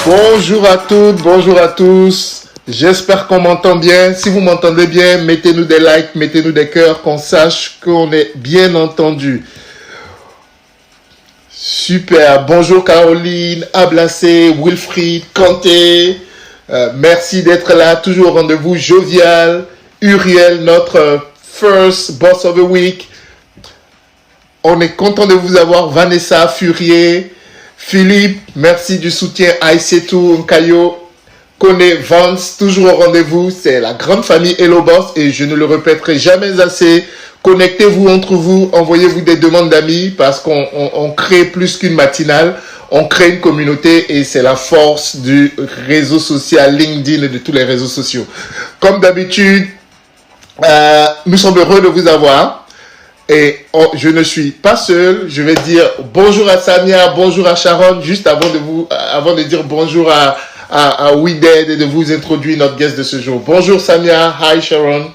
Bonjour à toutes, bonjour à tous. J'espère qu'on m'entend bien. Si vous m'entendez bien, mettez-nous des likes, mettez-nous des cœurs, qu'on sache qu'on est bien entendu. Super. Bonjour Caroline, Ablacé, Wilfried, Kanté. Merci d'être là, toujours au rendez-vous jovial. Uriel, notre first boss of the week. On est content de vous avoir. Vanessa, Furier, Philippe, merci du soutien. Aïssetou, Nkayo, Kone, Vance, toujours au rendez-vous. C'est la grande famille Hello Boss et je ne le répéterai jamais assez. Connectez-vous entre vous, envoyez-vous des demandes d'amis parce qu'on crée plus qu'une matinale. On crée une communauté et c'est la force du réseau social LinkedIn et de tous les réseaux sociaux. Comme d'habitude, nous sommes heureux de vous avoir. Et je ne suis pas seul. Je vais dire bonjour à Samia, bonjour à Sharon, juste avant de dire bonjour à WeDead et de vous introduire notre guest de ce jour. Bonjour Samia, hi Sharon.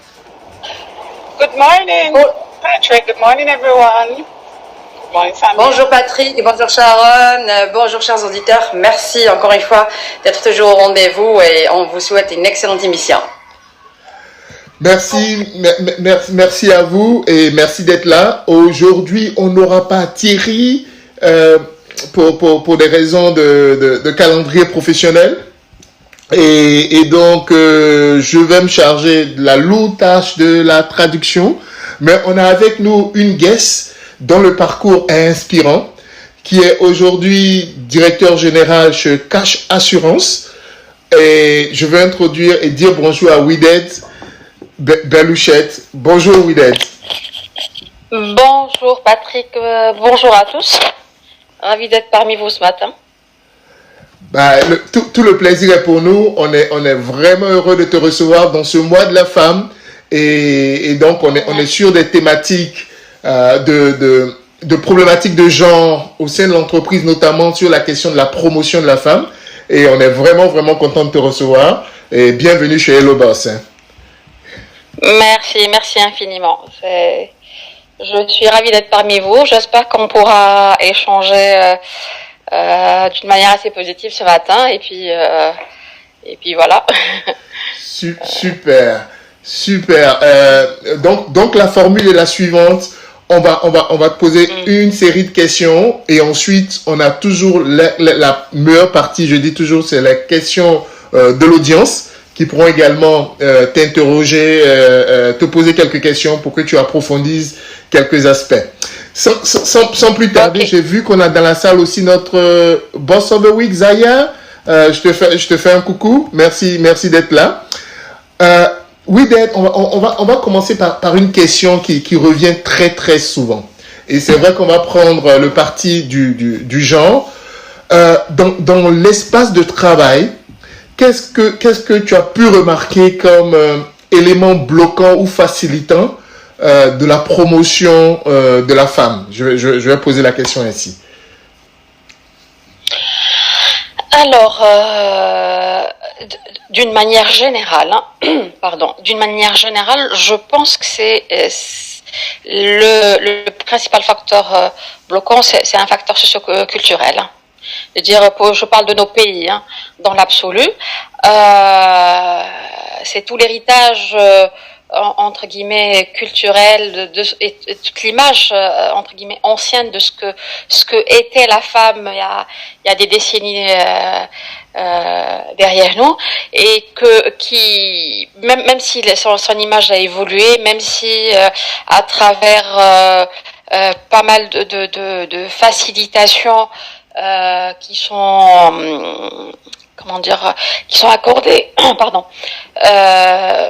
Good morning, Patrick. Good morning, everyone. Good morning, Samia. Bonjour Patrick, bonjour Sharon, bonjour chers auditeurs. Merci encore une fois d'être toujours au rendez-vous et on vous souhaite une excellente émission. Merci à vous et merci d'être là. Aujourd'hui, on n'aura pas Thierry pour des raisons de calendrier professionnel. Et donc, je vais me charger de la lourde tâche de la traduction. Mais on a avec nous une guest dont le parcours est inspirant, qui est aujourd'hui directeur général chez Cash Assurance. Et je vais introduire et dire bonjour à WeDead. Belouchette. Bonjour Wided. Bonjour Patrick, bonjour à tous. Ravi d'être parmi vous ce matin. Tout le plaisir est pour nous. On est vraiment heureux de te recevoir dans ce mois de la femme. Et donc on est sur des thématiques de problématiques de genre au sein de l'entreprise, notamment sur la question de la promotion de la femme. Et on est vraiment content de te recevoir. Et bienvenue chez Hello Boss. Merci infiniment. Je suis ravie d'être parmi vous. J'espère qu'on pourra échanger d'une manière assez positive ce matin. Et puis voilà. Super. Donc la formule est la suivante. On va te poser une série de questions et ensuite on a toujours la meilleure partie. Je dis toujours, c'est la question de l'audience, qui pourront également t'interroger, te poser quelques questions pour que tu approfondisses quelques aspects. Sans plus tarder, J'ai vu qu'on a dans la salle aussi notre Boss of the Week, Zaya. Je te fais un coucou. Merci d'être là. WeDead, on va commencer par une question qui revient très souvent. Et c'est vrai qu'on va prendre le parti du genre. Dans l'espace de travail, qu'est-ce que tu as pu remarquer comme élément bloquant ou facilitant de la promotion de la femme? Je vais poser la question ainsi. Alors, d'une manière générale, je pense que c'est le principal facteur bloquant, c'est un facteur socioculturel. Je parle de nos pays, dans l'absolu. C'est tout l'héritage, entre guillemets, culturel, et toute l'image, entre guillemets, ancienne de ce que était la femme il y a des décennies derrière nous, et même si son image a évolué, même si à travers pas mal de facilitations qui sont accordées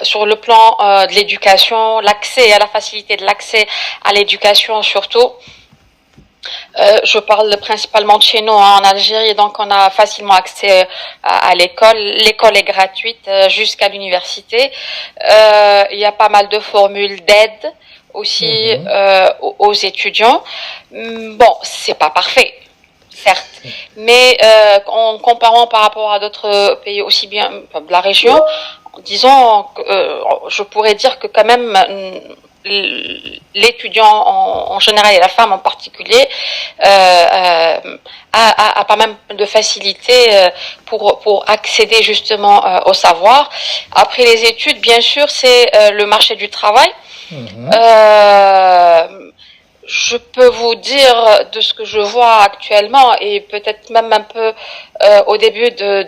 sur le plan de l'éducation, l'accès à la facilité de l'accès à l'éducation surtout. Je parle principalement de chez nous en Algérie, donc on a facilement accès à l'école. L'école est gratuite jusqu'à l'université. Il y a pas mal de formules d'aide aussi aux étudiants. Bon, c'est pas parfait, certes, mais en comparant par rapport à d'autres pays aussi bien de la région, disons, je pourrais dire que quand même l'étudiant en général et la femme en particulier a pas même de facilité pour accéder justement au savoir. Après les études, bien sûr, c'est le marché du travail. Je peux vous dire de ce que je vois actuellement et peut-être même un peu au début de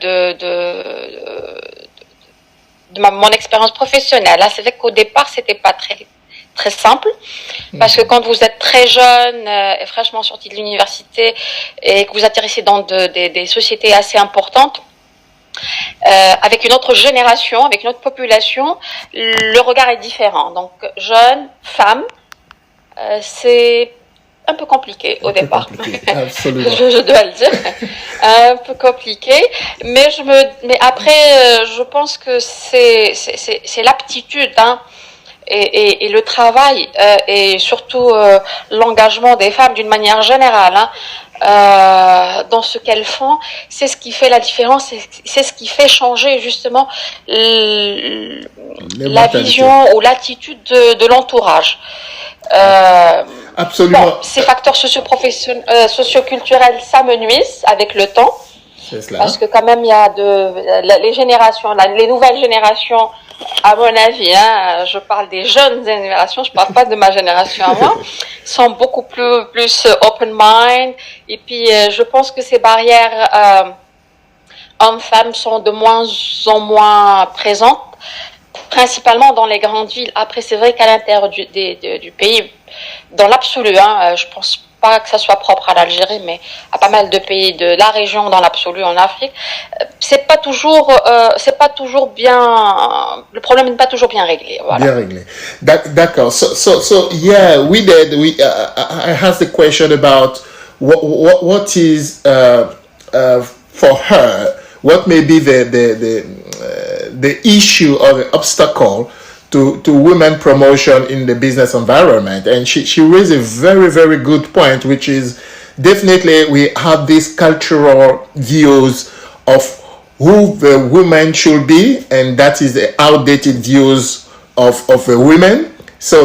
mon expérience professionnelle. Là, c'est vrai qu'au départ, c'était pas très simple, parce que quand vous êtes très jeune et fraîchement sorti de l'université et que vous atterrissez dans des sociétés assez importantes, avec une autre génération, avec une autre population, le regard est différent. Donc, jeune, femme, c'est un peu compliqué au départ. Absolument. je dois le dire. Un peu compliqué. Mais après, je pense que c'est l'aptitude, hein, et le travail, et surtout l'engagement des femmes d'une manière générale, hein, dans ce qu'elles font, c'est ce qui fait la différence, c'est ce qui fait changer justement la vision ou l'attitude de l'entourage. Absolument. Bon, ces facteurs socioculturels s'amenuisent avec le temps, parce que quand même il y a les générations, les nouvelles générations, à mon avis, hein, je parle des jeunes générations, je parle pas de ma génération à moi, sont beaucoup plus open mind, et puis je pense que ces barrières hommes-femmes sont de moins en moins présentes, principalement dans les grandes villes. Après, c'est vrai qu'à l'intérieur du pays, dans l'absolu, hein, je pense pas que ça soit propre à l'Algérie, mais à pas mal de pays de la région dans l'absolu en Afrique, c'est pas toujours bien, le problème n'est pas toujours bien réglé. Voilà. Bien réglé. D'accord. So yeah, I asked the question about what is for her, what may be the issue or the obstacle to women promotion in the business environment. And she raised a very, very good point, which is definitely we have these cultural views of who the women should be, and that is the outdated views of the women. So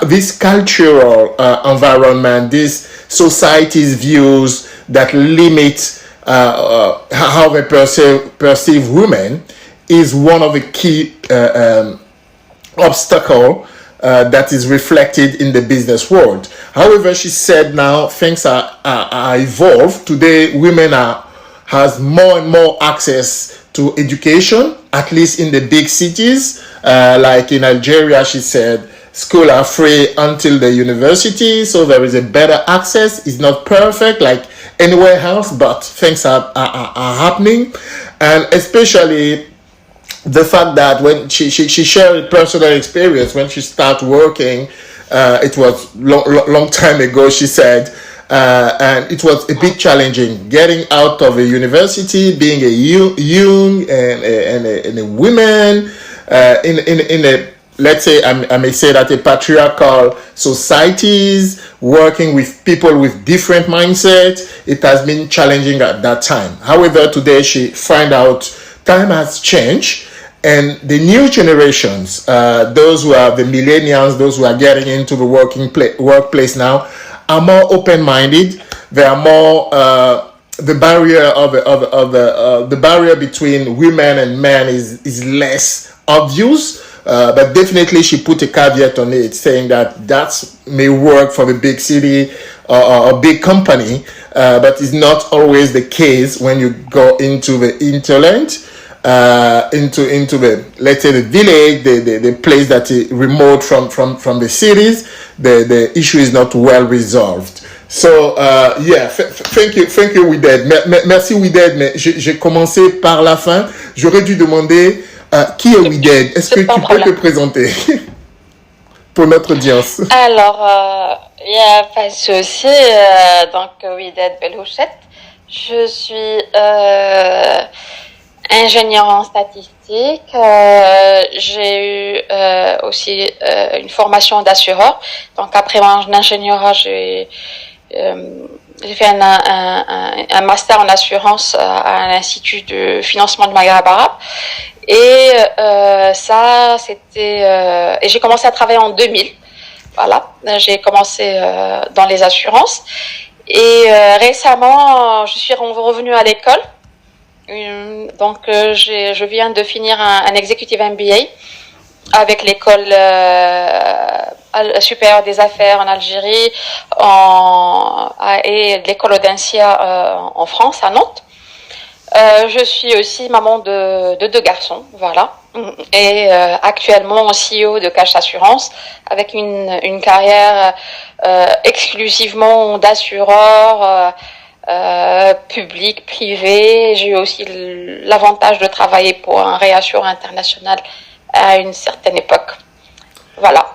this cultural environment, this society's views that limit how they perceive women is one of the key obstacle that is reflected in the business world. However, she said now things are evolved. Today, women has more and more access to education, at least in the big cities. Like in Algeria, she said, schools are free until the university, so there is a better access. It's not perfect like anywhere else, but things are happening. And especially the fact that when she shared personal experience when she started working, it was long time ago, she said, and it was a bit challenging getting out of a university, being a young and a woman in a, let's say, I may say that a patriarchal societies, working with people with different mindsets. It has been challenging at that time. However, today she find out time has changed. And the new generations, those who are the millennials, those who are getting into the workplace now, are more open-minded. They are more the barrier the barrier between women and men is less obvious. But definitely, she put a caveat on it, saying that may work for the big city or a big company, but it's not always the case when you go into the hinterland. Into the, let's say, the village, the place that is remote from the cities, the issue is not well resolved. So yeah, thank you Wided. Merci Wided, mais j'ai commencé par la fin. J'aurais dû demander qui est Wided. Est-ce que tu peux te présenter pour notre audience? Alors, il n'y a pas de souci. Donc Wided Belhouchet, je suis ingénieur en statistique, j'ai eu aussi une formation d'assureur. Donc après mon ingénierat, j'ai fait un master en assurance à l'Institut de financement du Maghreb arabe. Et ça, c'était et j'ai commencé à travailler en 2000. Voilà, j'ai commencé dans les assurances. Et récemment, je suis revenue à l'école. Donc, je viens de finir un Executive MBA avec l'école supérieure des affaires en Algérie et l'école Audencia en France, à Nantes. Je suis aussi maman de 2 garçons, voilà. Et actuellement CEO de Cash Assurance avec une carrière exclusivement d'assureur public, privé. J'ai eu aussi l'avantage de travailler pour un réassureur international à une certaine époque. Voilà.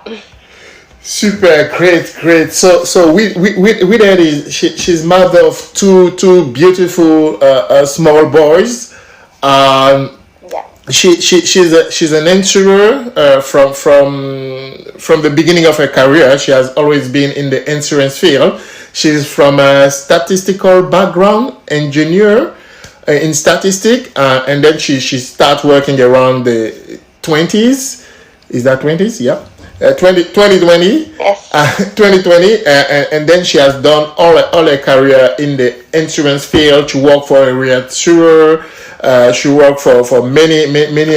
Super, great. So with Eddie, she's mother of two beautiful small boys. Yeah. She's an insurer from the beginning of her career. She has always been in the insurance field. She's from a statistical background, engineer in statistics, and then she started working around the 20s. Is that 20s? Yeah. 2020. Yes. 2020, and then she has done all her career in the insurance field. She worked for a reinsurer. She worked for many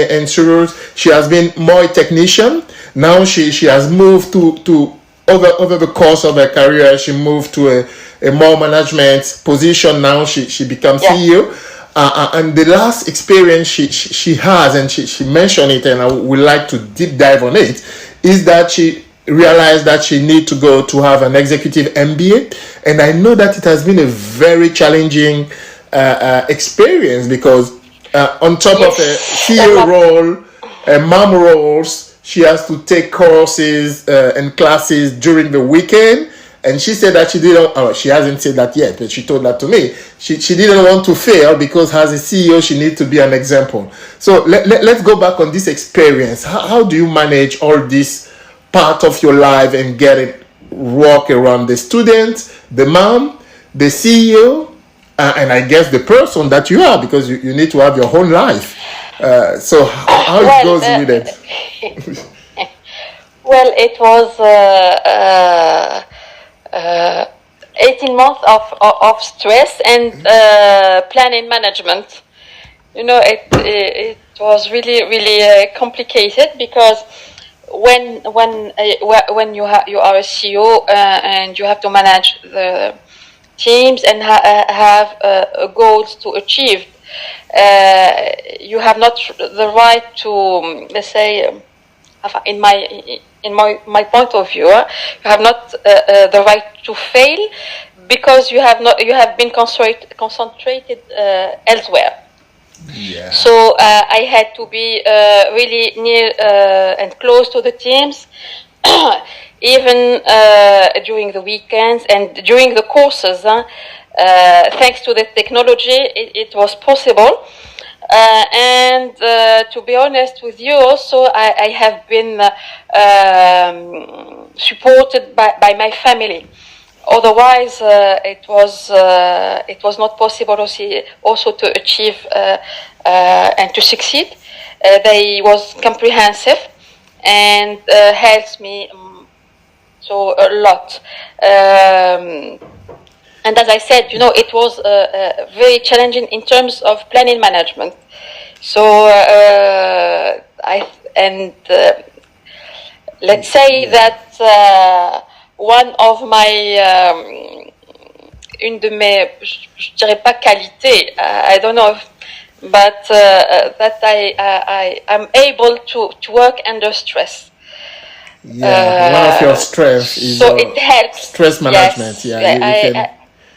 insurers. She has been more a technician. Now she has moved to over the course of her career. She moved to a more management position. Now she becomes CEO. And the last experience she has, and she mentioned it, and I would like to deep dive on it, is that she realized that she need to go to have an executive MBA. And I know that it has been a very challenging experience because on top of a CEO role, a mom roles, she has to take courses and classes during the weekend. And she said that she hasn't said that yet, but she told that to me. She didn't want to fail because as a CEO, she needs to be an example. So let's go back on this experience. How do you manage all this part of your life and get it work around the student, the mom, the CEO, and I guess the person that you are, because you need to have your whole life. So how it goes with it? Well, it was 18 months of stress and planning management. You know, it was really complicated because when you are a CEO and you have to manage the teams and have goals to achieve, you have not the right to, let's say, in my point of view, you have not the right to fail because you have been concentrated elsewhere. Yeah. So I had to be really near and close to the teams, even during the weekends and during the courses. Thanks to the technology, it was possible. And to be honest with you, also I have been supported by my family. Otherwise, it was not possible also to achieve and to succeed. They was comprehensive and helped me so a lot. And as I said, you know, it was very challenging in terms of planning management. So let's say that one of my une de mes, je dirais pas qualités, I don't know, but that I am able to work under stress. Yeah, one of your strengths is so it helps. Stress management. Yes,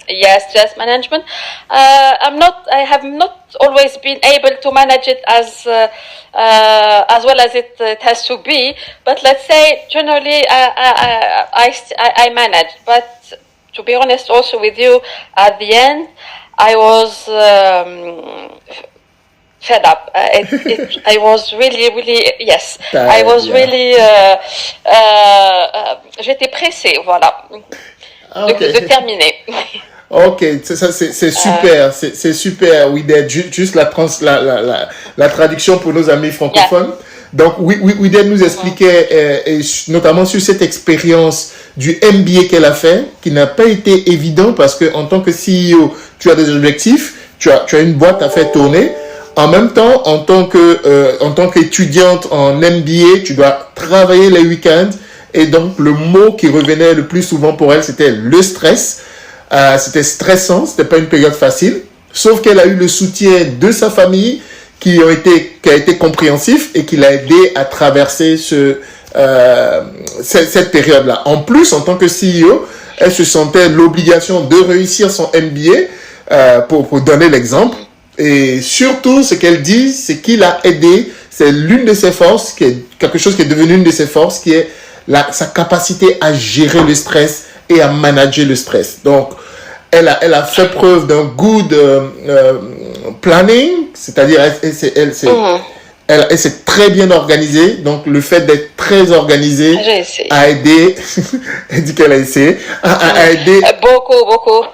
yes, stress management. I have not always been able to manage it as well as it has to be. But let's say generally, I manage. But to be honest, also with you, at the end, I was fed up. I was really, yes. Tired, I was really. J'étais pressée, voilà, de terminer. Ok, ça c'est super, c'est super. Oui, juste la traduction pour nos amis francophones. Donc, Widen nous expliquait, et notamment sur cette expérience du MBA qu'elle a fait, qui n'a pas été évident parce que en tant que CEO, tu as des objectifs, tu as une boîte à faire tourner. En même temps, en tant qu'étudiante en MBA, tu dois travailler les week-ends. Et donc, le mot qui revenait le plus souvent pour elle, c'était le stress. C'était stressant, c'était pas une période facile. Sauf qu'elle a eu le soutien de sa famille qui a été compréhensif et qui l'a aidé à traverser cette période-là. En plus, en tant que CEO, elle se sentait l'obligation de réussir son MBA pour donner l'exemple. Et surtout, ce qu'elle dit, c'est qu'il a aidé, c'est l'une de ses forces, quelque chose qui est devenu une de ses forces, qui est sa capacité à gérer le stress et à manager le stress. Donc, elle a fait preuve d'un good planning, c'est-à-dire elle s'est très bien organisée. Donc, le fait d'être très organisée a aidé, elle dit qu'elle a essayé, a aidé beaucoup.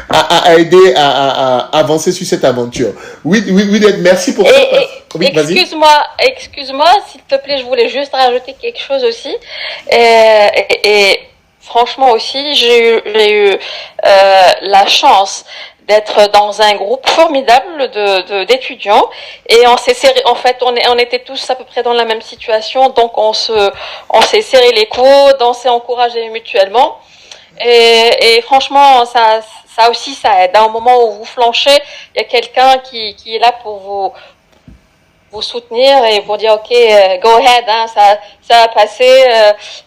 a aidé à avancer sur cette aventure. Oui, merci pour ça. Oui, excuse-moi, s'il te plaît, je voulais juste rajouter quelque chose aussi. Et franchement aussi, j'ai eu la chance d'être dans un groupe formidable d'étudiants et on s'est serré, en fait on était tous à peu près dans la même situation, donc on s'est serré les coudes, on s'est encouragé mutuellement et franchement ça aussi ça aide. À un moment où vous flanchez, il y a quelqu'un qui est là pour vous soutenir et pour dire ok, go ahead, hein, ça va passer,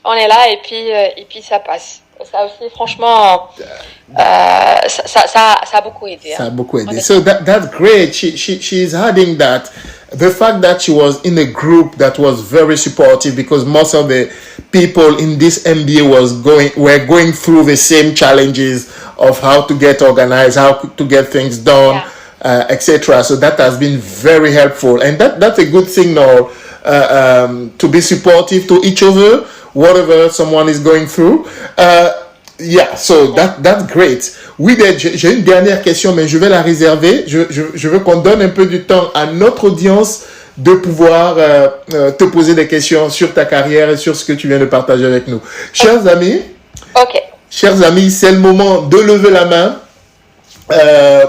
on est là et puis ça passe. Ça aussi, franchement, ça a beaucoup aidé. Ça a beaucoup aidé. So that's great. She's adding that the fact that she was in a group that was very supportive because most of the people in this MBA were going through the same challenges of how to get organized, how to get things done, etc. So that has been very helpful, and that's a good signal to be supportive to each other. Whatever someone is going through. So that's great. Oui, j'ai une dernière question, mais je vais la réserver. Je veux qu'on donne un peu du temps à notre audience de pouvoir te poser des questions sur ta carrière et sur ce que tu viens de partager avec nous. Chers amis, c'est le moment de lever la main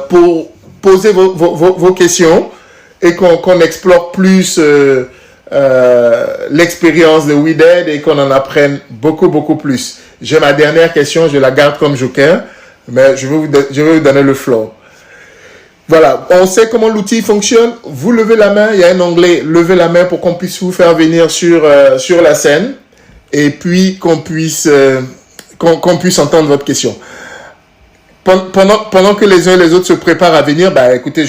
pour poser vos questions et qu'on explore plus l'expérience de WeDead et qu'on en apprenne beaucoup plus. J'ai ma dernière question, je la garde comme joker, mais je vais vous donner le floor. Voilà, on sait comment l'outil fonctionne. Vous levez la main, il y a un onglet levez la main pour qu'on puisse vous faire venir sur la scène et puis qu'on puisse entendre votre question. Pendant que les uns et les autres se préparent à venir, écoutez,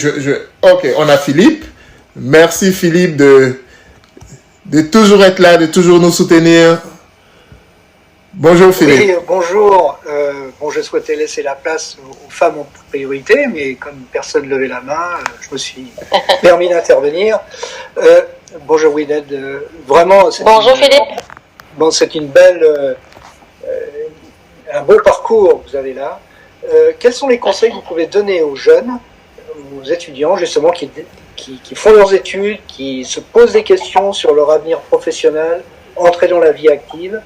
ok, on a Philippe. Merci Philippe de toujours être là, de toujours nous soutenir. Bonjour Philippe. Oui, bonjour. Je souhaitais laisser la place aux femmes en priorité, mais comme personne ne levait la main, je me suis permis d'intervenir. Bonjour WeDead. Vraiment. Bonjour Philippe. Bon, c'est une belle, un beau parcours que vous avez là. Quels sont les conseils que vous pouvez donner aux jeunes, aux étudiants justement qui font leurs études, qui se posent des questions sur leur avenir professionnel, entrer dans la vie active,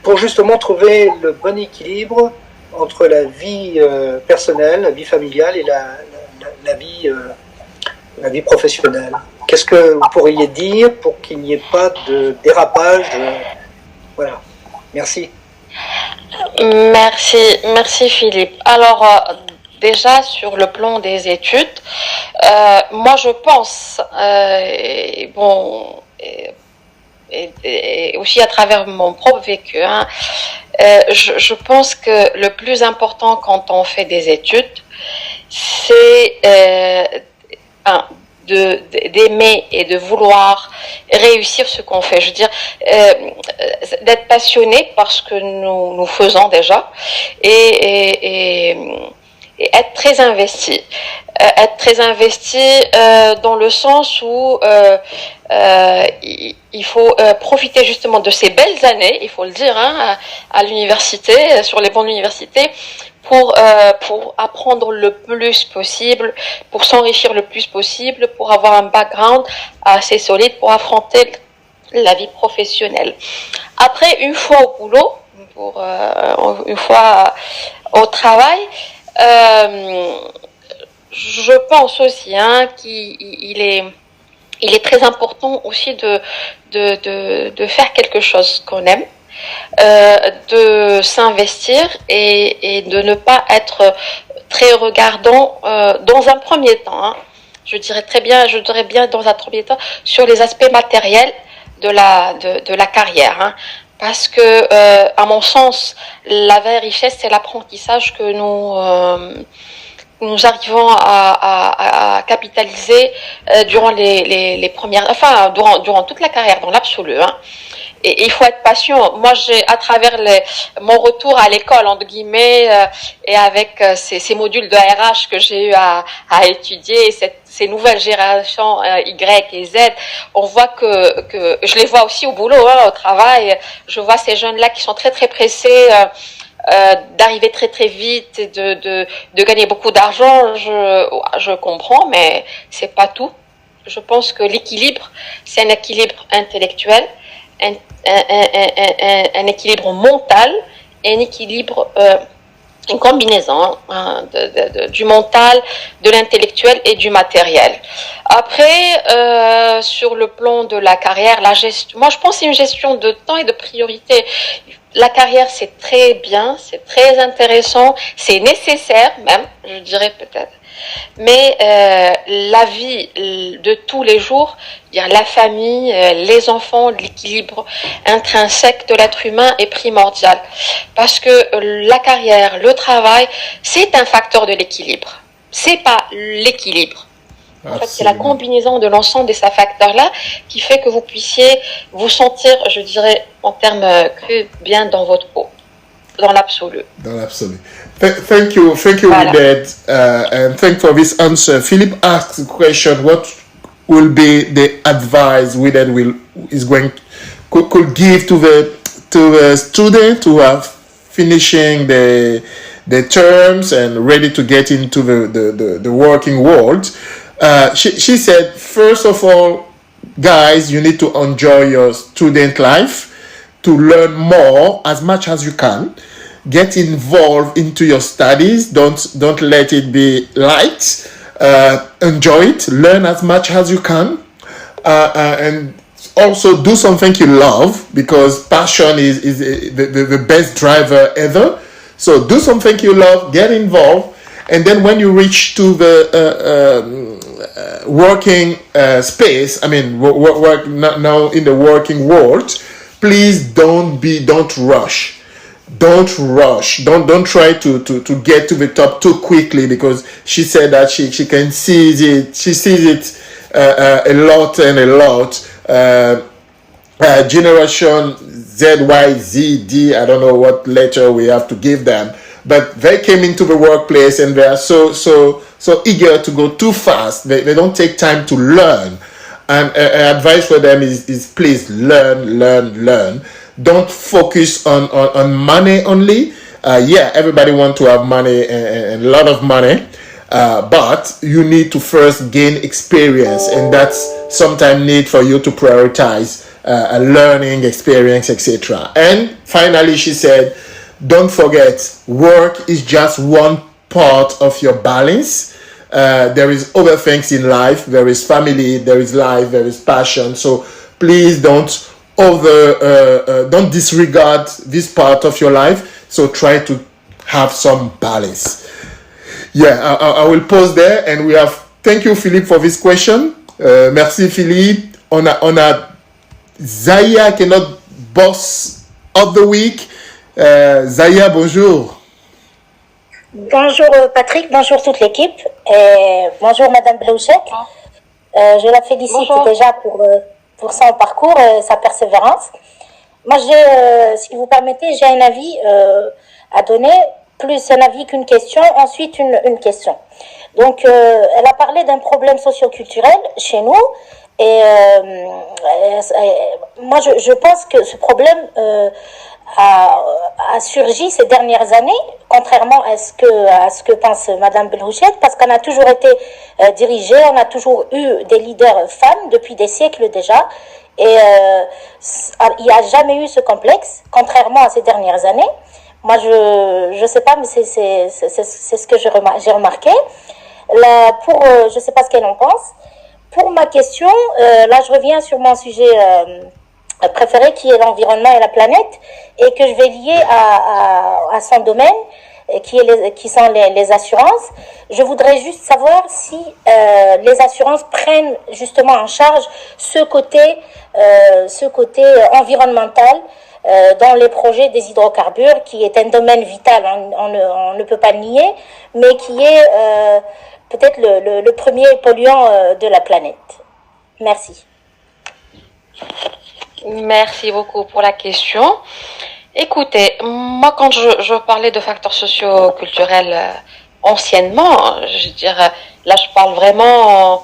pour justement trouver le bon équilibre entre la vie personnelle, la vie familiale et la vie professionnelle. Qu'est-ce que vous pourriez dire pour qu'il n'y ait pas de dérapage Voilà. Merci. Merci Philippe. Alors, déjà sur le plan des études, moi je pense, et aussi à travers mon propre vécu, je pense que le plus important quand on fait des études, c'est d'aimer et de vouloir réussir ce qu'on fait. Je veux dire, d'être passionné par ce que nous faisons déjà et être très investi. Être très investi dans le sens où il faut profiter justement de ces belles années, il faut le dire, à l'université, sur les bancs de l'université, pour apprendre le plus possible, pour s'enrichir le plus possible, pour avoir un background assez solide, pour affronter la vie professionnelle. Après, une fois au boulot, une fois au travail, je pense aussi qu'il est très important aussi de faire quelque chose qu'on aime, de s'investir et de ne pas être très regardant dans un premier temps. Je dirais bien dans un premier temps sur les aspects matériels de la carrière. Parce que, à mon sens, la vraie richesse, c'est l'apprentissage que nous arrivons à capitaliser durant les premières, durant toute la carrière, dans l'absolu. Et il faut être patient. Moi, à travers mon retour à l'école, entre guillemets, et avec ces modules de RH que j'ai eu à étudier, ces nouvelles générations Y et Z, on voit que je les vois aussi au boulot, au travail. Je vois ces jeunes-là qui sont très très pressés d'arriver très très vite et de gagner beaucoup d'argent. Je comprends, mais c'est pas tout. Je pense que l'équilibre, c'est un équilibre intellectuel, un équilibre mental et un équilibre, une combinaison du mental, de l'intellectuel et du matériel. Après, sur le plan de la carrière, la gestion, moi je pense que c'est une gestion de temps et de priorité. La carrière, c'est très bien, c'est très intéressant, c'est nécessaire même, je dirais peut-être. Mais la vie de tous les jours, la famille, les enfants, l'équilibre intrinsèque de l'être humain est primordial. Parce que la carrière, le travail, c'est un facteur de l'équilibre. C'est pas l'équilibre. En fait, c'est la combinaison de l'ensemble de ces facteurs-là qui fait que vous puissiez vous sentir, je dirais, en termes crus, bien dans votre peau. Dans l'absolu. Dans l'absolu. Thank you, Voilà. Odette, and thank for this answer. Philip asked the question: what will be the advice Odette could give to the student who are finishing the terms and ready to get into the working world? She said, first of all, guys, you need to enjoy your student life, to learn more as much as you can. Get involved into your studies. Don't let it be light. Enjoy it. Learn as much as you can, and also do something you love, because passion is the best driver ever. So do something you love. Get involved, and then when you reach to the working space, I mean, work now in the working world, please don't rush. Don't rush. Don't try to get to the top too quickly, because she said that she can see it. She sees it a lot. Generation Z, Y, Z, D. I don't know what letter we have to give them, but they came into the workplace and they are so eager to go too fast. They don't take time to learn. And advice for them is please learn. Don't focus on money only. Everybody wants to have money and a lot of money, but you need to first gain experience, and that's sometimes need for you to prioritize a learning experience, etc. And finally, she said, don't forget, work is just one part of your balance. There is other things in life. There is family, there is life, there is passion. So please don't disregard this part of your life. So try to have some balance. I will pause there, and we have. Thank you, Philippe, for this question. Merci, Philippe. On a Zaya qui est notre boss of the week. Zaya, bonjour. Bonjour Patrick, bonjour toute l'équipe, et bonjour Madame Blouchek. Je la félicite déjà pour son parcours et sa persévérance. Moi, si vous permettez, j'ai un avis à donner, plus un avis qu'une question, ensuite une question. Donc, elle a parlé d'un problème socio-culturel chez nous, et moi, je pense que ce problème a surgi ces dernières années, contrairement à ce que pense Madame Belhouchet, parce qu'on a toujours été dirigé, on a toujours eu des leaders femmes depuis des siècles déjà, Et il n'y a jamais eu ce complexe, contrairement à ces dernières années. Moi, je sais pas, mais c'est ce que j'ai remarqué. Là, je sais pas ce qu'elle en pense. Pour ma question, là, je reviens sur mon sujet préféré, qui est l'environnement et la planète, et que je vais lier à son domaine, qui sont les assurances. Je voudrais juste savoir si les assurances prennent justement en charge ce côté environnemental dans les projets des hydrocarbures, qui est un domaine vital, on ne peut pas le nier, mais qui est peut-être le premier polluant de la planète. Merci. Merci beaucoup pour la question. Écoutez, moi quand je parlais de facteurs socio-culturels anciennement, je dirais, là je parle vraiment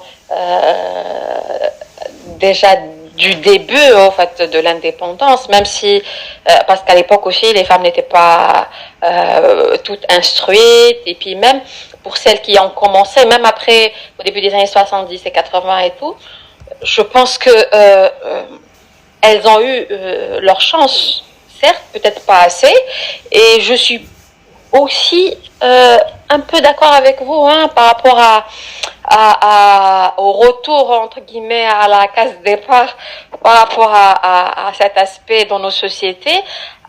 déjà du début en fait de l'indépendance, même si parce qu'à l'époque aussi les femmes n'étaient pas toutes instruites, et puis même pour celles qui ont commencé, même après au début des années 70 et 80 et tout, je pense que elles ont eu leur chance, certes, peut-être pas assez, et je suis aussi un peu d'accord avec vous par rapport au retour entre guillemets à la case départ par rapport à cet aspect dans nos sociétés.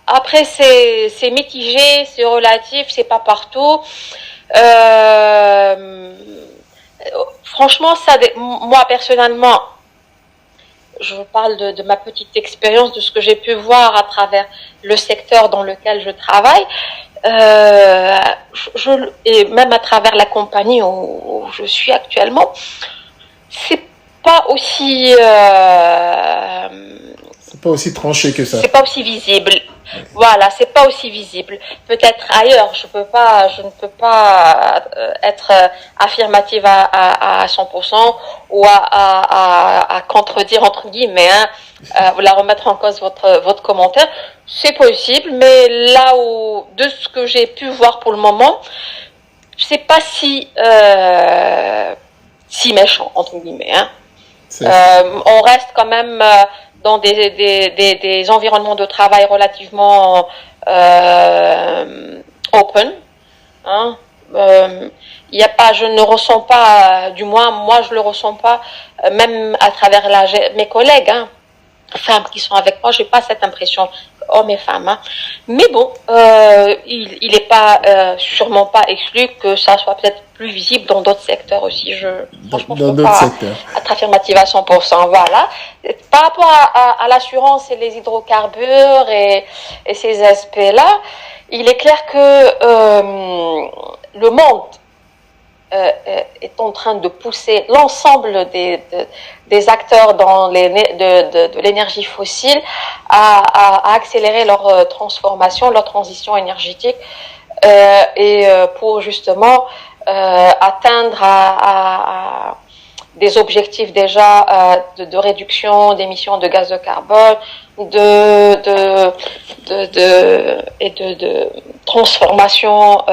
Après, c'est mitigé, c'est relatif, c'est pas partout. Franchement, moi personnellement, je vous parle de ma petite expérience, de ce que j'ai pu voir à travers le secteur dans lequel je travaille, et même à travers la compagnie où je suis actuellement. C'est pas aussi tranché que ça. C'est pas aussi visible. Voilà, c'est pas aussi visible. Peut-être ailleurs, je ne peux pas être affirmative à 100% ou à contredire entre guillemets, la remettre en cause votre commentaire. C'est possible, mais là où, de ce que j'ai pu voir pour le moment, c'est pas si méchant entre guillemets. On reste quand même dans des environnements de travail relativement open. Il y a pas, je ne ressens pas, du moins moi je le ressens pas, même à travers mes collègues, femmes qui sont avec moi, j'ai pas cette impression, hommes et femmes. Mais bon, il est pas sûrement pas exclu que ça soit peut-être plus visible dans d'autres secteurs aussi. Franchement, je peux pas être affirmative à 100%. Voilà. Par rapport à l'assurance et les hydrocarbures et ces aspects-là, il est clair que le monde est en train de pousser l'ensemble des acteurs de l'énergie fossile à accélérer leur transformation, leur transition énergétique, et pour justement atteindre à des objectifs déjà de réduction d'émissions de gaz de carbone, et de transformation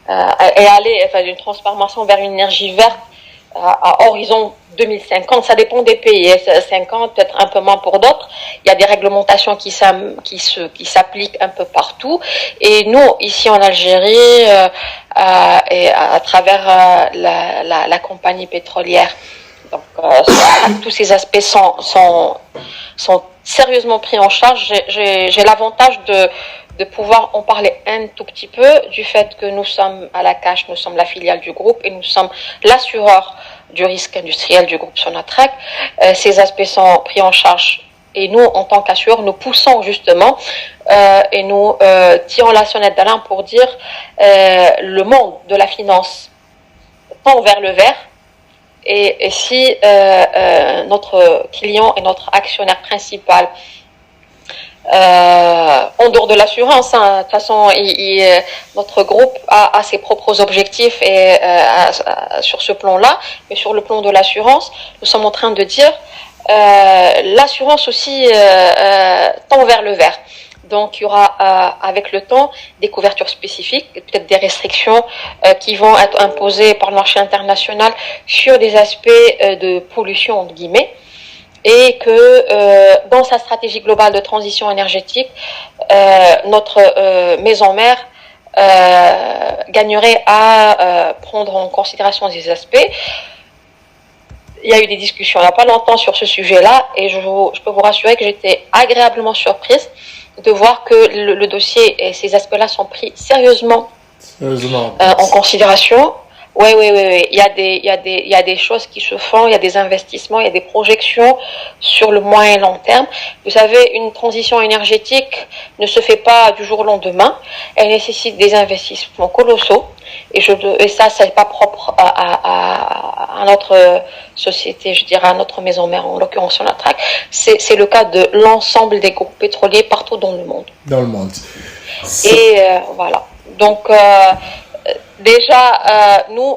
et aller d'une transformation vers une énergie verte à horizon 2050. Ça dépend des pays, 50 peut-être un peu moins pour d'autres. Il y a des réglementations qui s'appliquent un peu partout, et nous ici en Algérie et à travers la compagnie pétrolière, donc tous ces aspects sont sérieusement pris en charge. J'ai l'avantage de pouvoir en parler un tout petit peu du fait que nous sommes à la CACH, nous sommes la filiale du groupe et nous sommes l'assureur du risque industriel du groupe Sonatrach. Ces aspects sont pris en charge et nous, en tant qu'assureurs, nous poussons justement et nous tirons la sonnette d'alarme pour dire le monde de la finance tend vers le vert. Et si notre client et notre actionnaire principal, en dehors de l'assurance, de toute façon, notre groupe a ses propres objectifs et sur ce plan-là, mais sur le plan de l'assurance, nous sommes en train de dire l'assurance aussi tend vers le vert. Donc il y aura avec le temps des couvertures spécifiques, peut-être des restrictions qui vont être imposées par le marché international sur des aspects de pollution entre guillemets. et que dans sa stratégie globale de transition énergétique, notre maison mère gagnerait à prendre en considération ces aspects. Il y a eu des discussions il n'y a pas longtemps sur ce sujet-là et je peux vous rassurer que j'étais agréablement surprise de voir que le dossier et ces aspects-là sont pris sérieusement en considération. Oui. Il y a des choses qui se font, il y a des investissements, il y a des projections sur le moyen et long terme. Vous savez, une transition énergétique ne se fait pas du jour au lendemain. Elle nécessite des investissements colossaux. Et ça, c'est pas propre à notre société, je dirais à notre maison mère, en l'occurrence Sonatrach. C'est le cas de l'ensemble des groupes pétroliers partout dans le monde. Dans le monde. Et voilà. Donc, déjà, nous,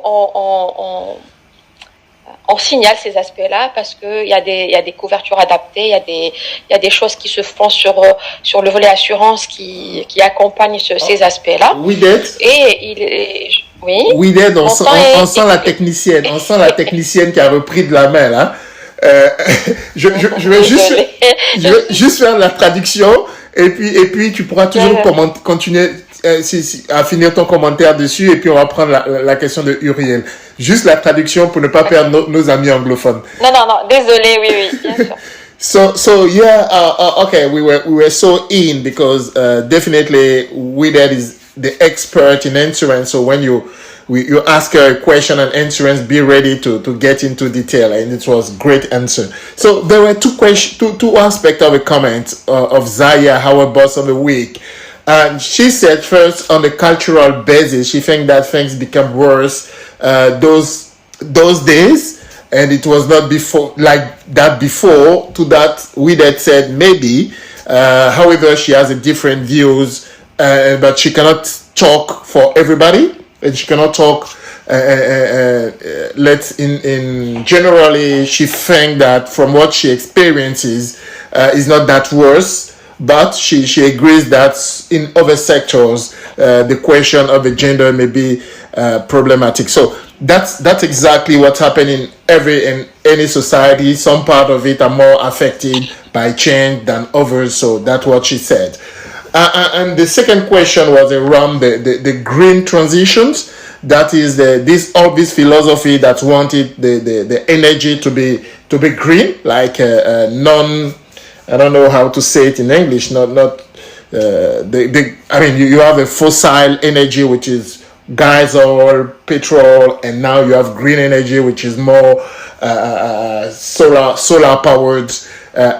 on signale ces aspects-là parce qu'il y a des couvertures adaptées, il y a des choses qui se font sur le volet assurance qui accompagnent ces aspects-là. Oui, on sent la technicienne, qui a repris de la main là. Je vais juste faire la traduction et puis tu pourras toujours continuer à finir ton commentaire dessus et puis on va prendre la question de Uriel. Juste la traduction pour ne pas perdre nos amis anglophones. Non, désolé, oui, bien sûr. So yeah, okay, we were so in because definitely Wided is the expert in insurance. So when you ask her a question on insurance, be ready to get into detail, and it was great answer. So there were two aspects of a comment of Zaya, our boss of the week. And she said first on the cultural basis, she think that things become worse those days, and it was not before like that before. To that, we that said maybe. However, she has a different views, but she cannot talk for everybody, and she cannot talk. In generally, she think that from what she experiences is not that worse. But she agrees that in other sectors, the question of the gender may be problematic. So that's exactly what's happening in any society. Some part of it are more affected by change than others. So that's what she said. And the second question was around the green transitions. That is this philosophy that wanted the energy to be green, like I don't know how to say it in English. I mean, you have a fossil energy, which is gas, oil, petrol, and now you have green energy, which is more solar powered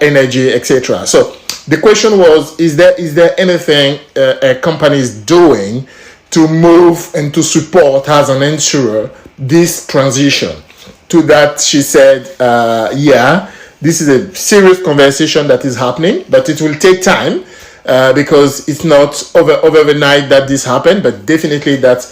energy, etc. So the question was: is there anything a company is doing to move and to support as an insurer this transition? To that, she said, yeah. This is a serious conversation that is happening, but it will take time because it's not over the night that this happened. But definitely that's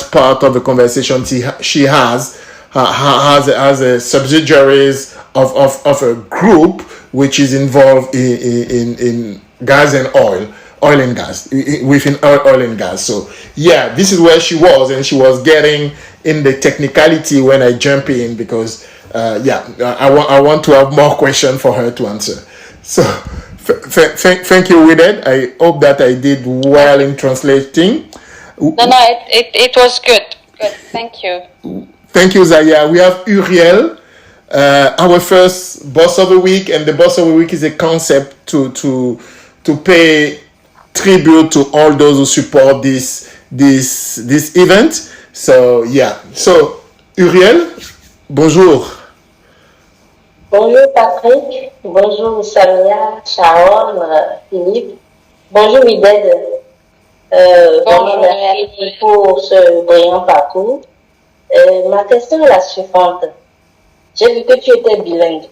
part of the conversation she has a subsidiaries of a group which is involved in gas and oil and gas, within oil and gas. So yeah, this is where she was, and she was getting in the technicality when I jump in because. I want to have more questions for her to answer. So, thank you, Wided. I hope that I did well in translating. No, it was good. Good, thank you. Thank you, Zaya. We have Uriel, our first boss of the week, and the boss of the week is a concept to pay tribute to all those who support this event. So yeah. So Uriel, bonjour. Bonjour Patrick, bonjour Samia, Sharon, Philippe, bonjour Wided, bonjour merci pour ce brillant parcours. Ma question est la suivante. J'ai vu que tu étais bilingue.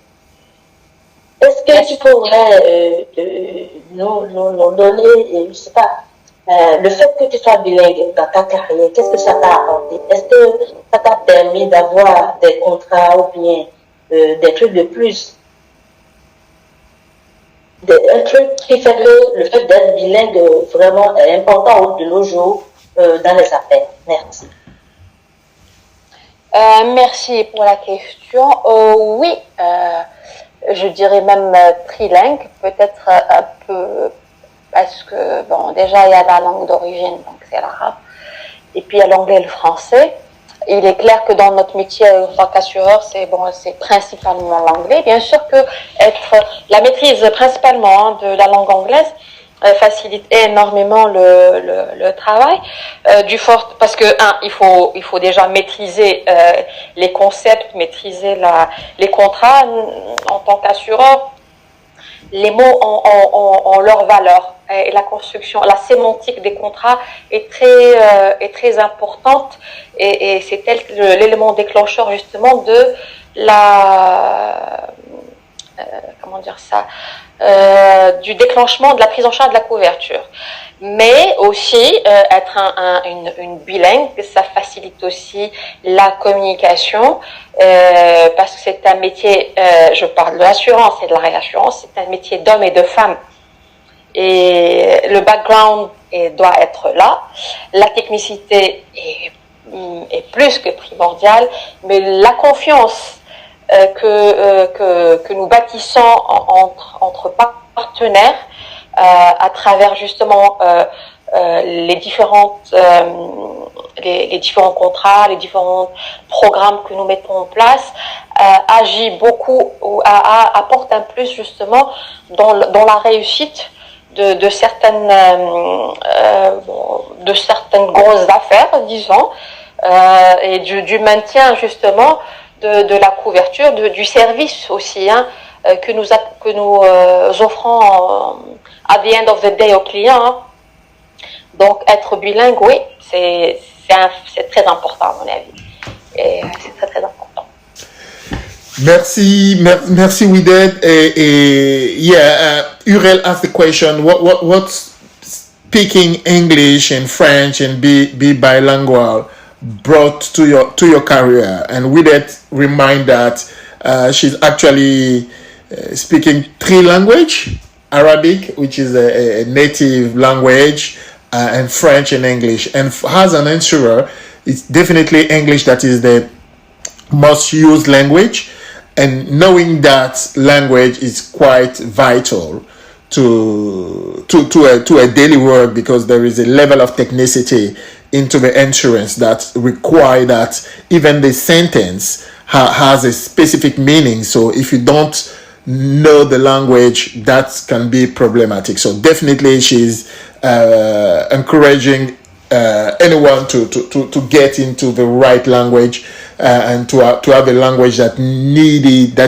Est-ce que tu pourrais nous donner, je sais pas, le fait que tu sois bilingue dans ta carrière, qu'est-ce que ça t'a apporté? Est-ce que ça t'a permis d'avoir des contrats ou bien des trucs de plus, un truc qui fait que le fait d'être bilingue vraiment est important de nos jours dans les affaires. Merci. Merci pour la question. Oui, je dirais même trilingue, peut-être un peu, parce que, bon, déjà il y a la langue d'origine, donc c'est l'arabe, et puis il y a l'anglais et le français. Il est clair que dans notre métier en tant qu'assureur, c'est principalement l'anglais. Bien sûr que la maîtrise principalement de la langue anglaise facilite énormément le travail parce que il faut déjà maîtriser les concepts, maîtriser les contrats en tant qu'assureur. Les mots ont leur valeur et la construction, la sémantique des contrats est très importante et c'est l'élément déclencheur justement de du déclenchement de la prise en charge de la couverture. Mais aussi être une bilingue, ça facilite aussi la communication parce que c'est un métier, je parle de l'assurance et de la réassurance, c'est un métier d'hommes et de femmes. Et le background doit être là. La technicité est plus que primordiale, mais la confiance que nous bâtissons entre partenaires à travers justement les différents contrats, les différents programmes que nous mettons en place, agit beaucoup ou apporte un plus justement dans la réussite de certaines grosses affaires, disons, et du maintien justement de la couverture, du service aussi, que nous offrons at the end of the day aux clients. Donc être bilingue, oui, c'est très important à mon avis. Et c'est très très important. Merci Wided. Uriel asked the question, what's speaking English and French and be bilingual brought to your career? And Wided remind that she's actually speaking 3 languages, Arabic, which is a native language, and French and English. And as an insurer, it's definitely English that is the most used language. And knowing that language is quite vital to a daily work, because there is a level of technicity into the insurance that require that even the sentence has a specific meaning. So if you don't know the language, that can be problematic. So definitely she's encouraging anyone to get into the right language and to have a language that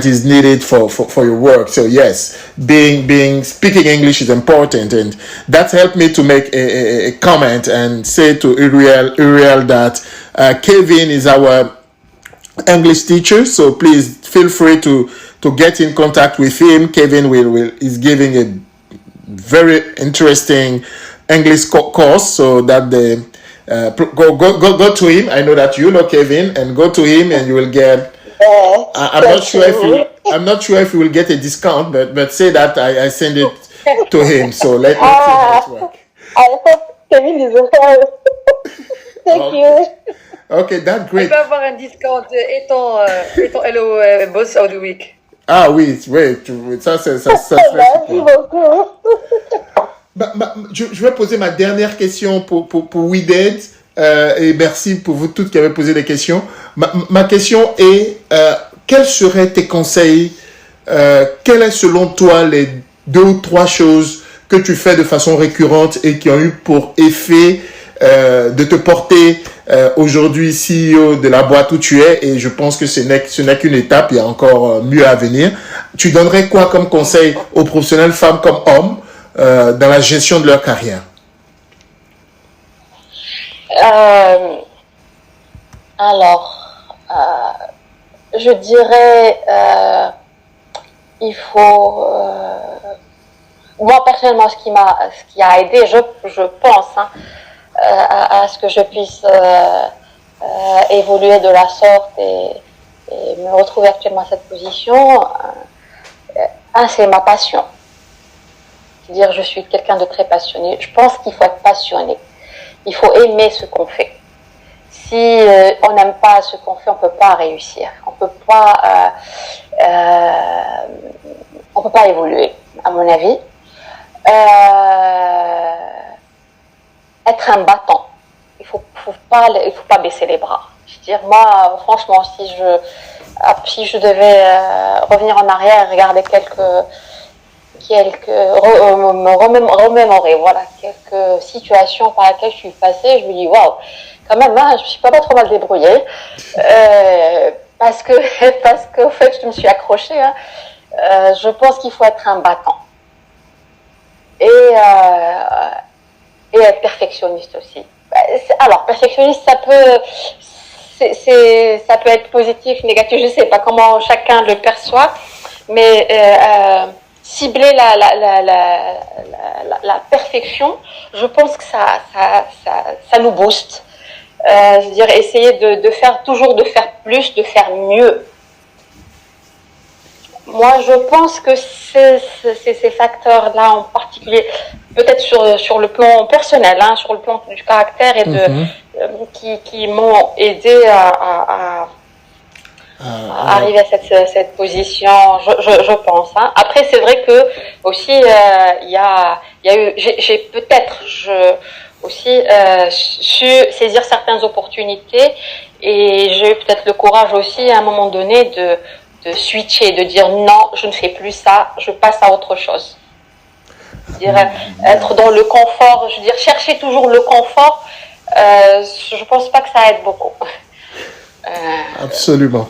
is needed for your work. So yes, speaking English is important, and that helped me to make a comment and say to Uriel that Kevin is our English teacher, so please feel free to get in contact with him. Kevin is giving a very interesting English course, so that go to him. I know that you know Kevin, and go to him, and you will get. I'm not sure if you will get a discount, but say that I send it to him. So let's see how it works. I hope Kevin is okay. Thank you. Okay, that's great. Tu peux avoir un discount étant Hello Boss of the Week. Ah oui, ça Merci beaucoup. Je vais poser ma dernière question pour Wided, et merci pour vous toutes qui avez posé des questions. Ma question est, quels seraient tes conseils, quelles est selon toi les 2 ou 3 choses que tu fais de façon récurrente et qui ont eu pour effet de te porter aujourd'hui CEO de la boîte où tu es, et je pense que ce n'est qu'une étape, il y a encore mieux à venir. Tu donnerais quoi comme conseil aux professionnels, femmes comme hommes, dans la gestion de leur carrière? Je dirais il faut moi personnellement ce qui a aidé, je pense à ce que je puisse évoluer de la sorte et me retrouver actuellement à cette position, c'est ma passion. C'est-à-dire, je suis quelqu'un de très passionné. Je pense qu'il faut être passionné. Il faut aimer ce qu'on fait. Si on n'aime pas ce qu'on fait, on ne peut pas réussir. On ne peut on peut pas évoluer, à mon avis. Être un battant. Il faut pas baisser les bras. Je veux dire, moi, franchement, si je devais revenir en arrière et regarder me remémorer, voilà, quelques situations par lesquelles je suis passée, je me dis, waouh, quand même, hein, je me suis pas trop mal débrouillée, parce que au fait, je me suis accrochée, hein. Je pense qu'il faut être un battant. Et être perfectionniste aussi. Alors, perfectionniste, ça peut être positif, négatif, je sais pas comment chacun le perçoit, mais cibler la perfection, je pense que ça nous booste. Je veux dire, essayer de faire plus, de faire mieux. Moi, je pense que ces facteurs-là en particulier, peut-être sur le plan personnel, hein, sur le plan du caractère et qui m'ont aidé à arriver à cette position, je pense. Hein. Après, c'est vrai que aussi il y a eu, j'ai peut-être aussi su saisir certaines opportunités et j'ai eu peut-être le courage aussi à un moment donné de switcher, de dire non, je ne fais plus ça, je passe à autre chose. Je veux dire, être dans le confort, je veux dire, chercher toujours le confort, je pense pas que ça aide beaucoup. Absolument.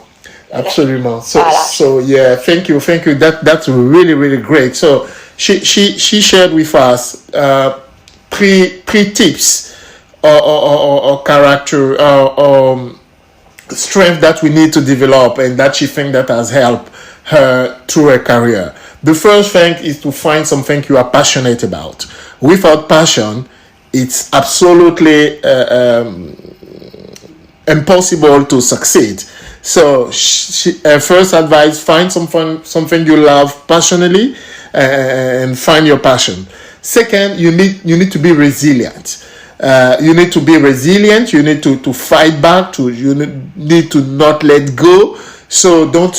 Absolument. So yeah, thank you. That's really, really great. So she shared with us three tips or character or strength that we need to develop and that she thinks that has helped her through her career. The first thing is to find something you are passionate about. Without passion, it's absolutely impossible to succeed. So her first advice, find something you love passionately and find your passion. Second, you need to be resilient. You need to be resilient. You need to fight back. You need to not let go. So don't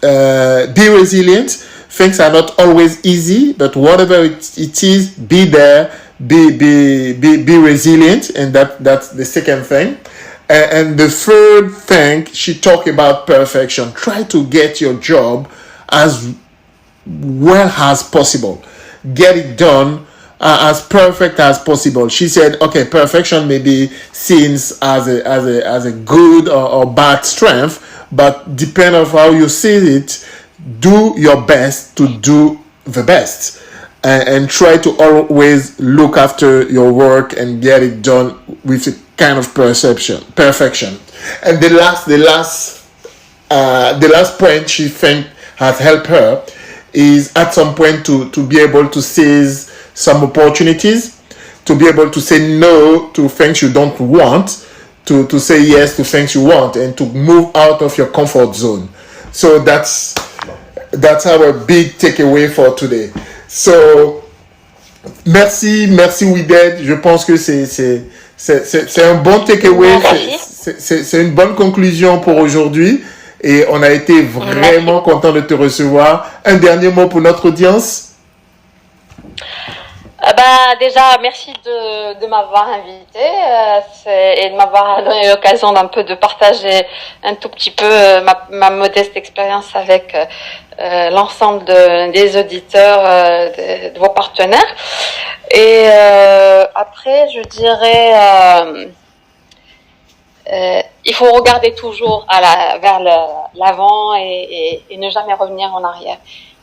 be resilient. Things are not always easy, but whatever it is, be there. Be resilient, and that's the second thing. And the third thing, she talked about perfection. Try to get your job as well as possible. Get it done as perfect as possible. She said, okay, perfection may be seen as a good or bad strength, but depending on how you see it, do your best to do the best. And try to always look after your work and get it done with a kind of perfection. And the last point she think has helped her is at some point to be able to seize some opportunities, to be able to say no to things you don't want, to say yes to things you want, and to move out of your comfort zone. So that's our big takeaway for today. So, merci Wided. Je pense que c'est un bon takeaway. C'est une bonne conclusion pour aujourd'hui. Et on a été vraiment content de te recevoir. Un dernier mot pour notre audience. Déjà, merci de m'avoir invité et de m'avoir donné l'occasion d'un peu de partager un tout petit peu ma modeste expérience avec l'ensemble des auditeurs, de vos partenaires. Et après, je dirais, il faut regarder toujours vers l'avant et ne jamais revenir en arrière.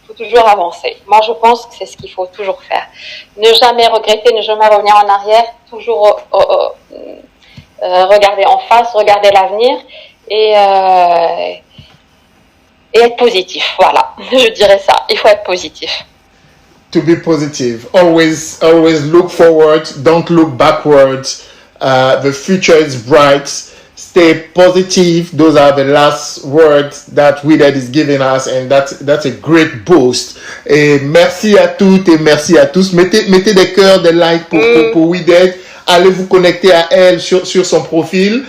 Il faut toujours avancer. Moi, je pense que c'est ce qu'il faut toujours faire. Ne jamais regretter, ne jamais revenir en arrière, toujours regarder en face, regarder l'avenir et être positif. Voilà, je dirais ça. Il faut être positif. To be positive. Always look forward. Don't look backwards. The future is bright. Stay positive. Those are the last words that Wided is giving us, and that's a great boost. Et merci à toutes et merci à tous. Mettez des cœurs, des likes pour Wided. Allez vous connecter à elle sur son profil.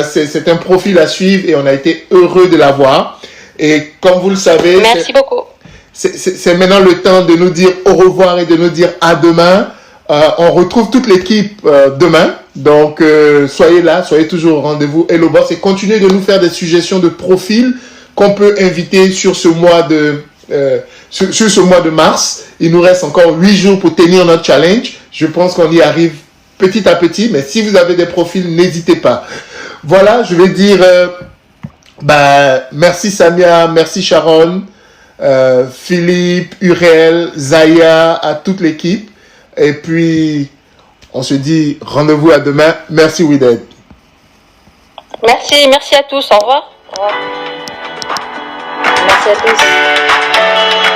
C'est un profil à suivre et on a été heureux de l'avoir. Et comme vous le savez, merci beaucoup. C'est maintenant le temps de nous dire au revoir et de nous dire à demain. On retrouve toute l'équipe demain. Donc, soyez là, soyez toujours au rendez-vous Hello Boss et continuez de nous faire des suggestions de profils qu'on peut inviter sur ce mois de sur ce mois de mars. Il nous reste encore 8 jours pour tenir notre challenge. Je pense qu'on y arrive petit à petit, mais si vous avez des profils, n'hésitez pas. Voilà, je vais dire merci Samia, merci Sharon, Philippe, Uriel, Zaya, à toute l'équipe. Et puis, on se dit rendez-vous à demain. Merci Wided. Merci à tous. Au revoir. Merci à tous.